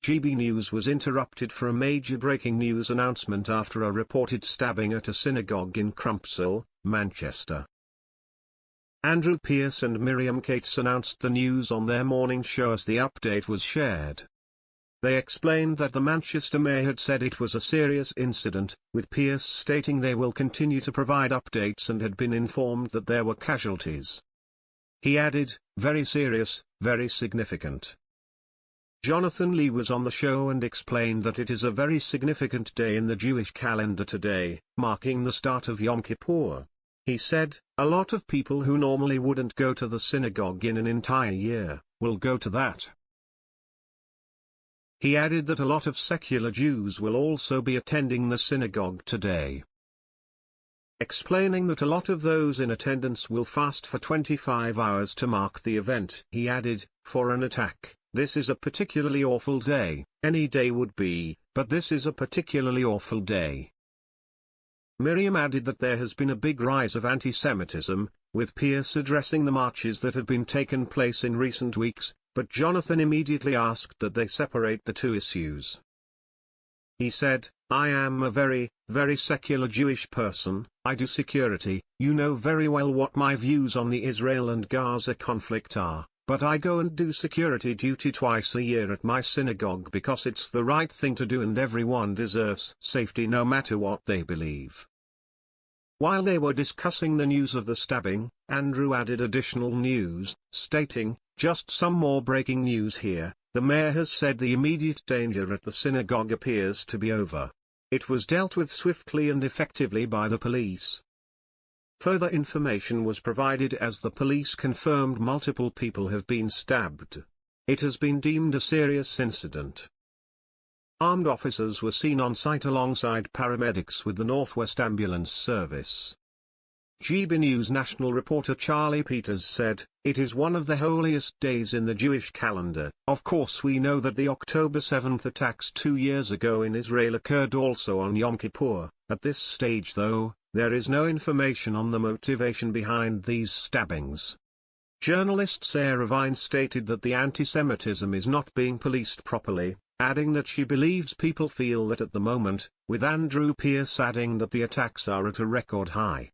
GB News was interrupted for a major breaking news announcement after a reported stabbing at a synagogue in Crumpsall, Manchester. Andrew Pearce and Miriam Cates announced the news on their morning show as the update was shared. They explained that the Manchester mayor had said it was a serious incident, with Pearce stating they will continue to provide updates and had been informed that there were casualties. He added, "Very serious, very significant." Jonathan Lee was on the show and explained that it is a very significant day in the Jewish calendar today, marking the start of Yom Kippur. He said, "A lot of people who normally wouldn't go to the synagogue in an entire year, will go to that." He added that a lot of secular Jews will also be attending the synagogue today. Explaining that a lot of those in attendance will fast for 25 hours to mark the event. He added, "For an attack, this is a particularly awful day, any day would be, but this is a particularly awful day." Miriam added that there has been a big rise of anti-Semitism, with Pearce addressing the marches that have been taken place in recent weeks, but Jonathan immediately asked that they separate the two issues. He said, "I am a very, very secular Jewish person, I do security, you know very well what my views on the Israel and Gaza conflict are. But I go and do security duty twice a year at my synagogue because it's the right thing to do and everyone deserves safety no matter what they believe." While they were discussing the news of the stabbing, Andrew added additional news, stating, "Just some more breaking news here, the mayor has said the immediate danger at the synagogue appears to be over. It was dealt with swiftly and effectively by the police." Further information was provided as the police confirmed multiple people have been stabbed. It has been deemed a serious incident. Armed officers were seen on site alongside paramedics with the Northwest Ambulance Service. GB News national reporter Charlie Peters said, "It is one of the holiest days in the Jewish calendar. Of course we know that the October 7th attacks 2 years ago in Israel occurred also on Yom Kippur. At this stage though, there is no information on the motivation behind these stabbings." Journalist Sarah Vine stated that the anti-Semitism is not being policed properly, adding that she believes people feel that at the moment, with Andrew Pearce adding that the attacks are at a record high.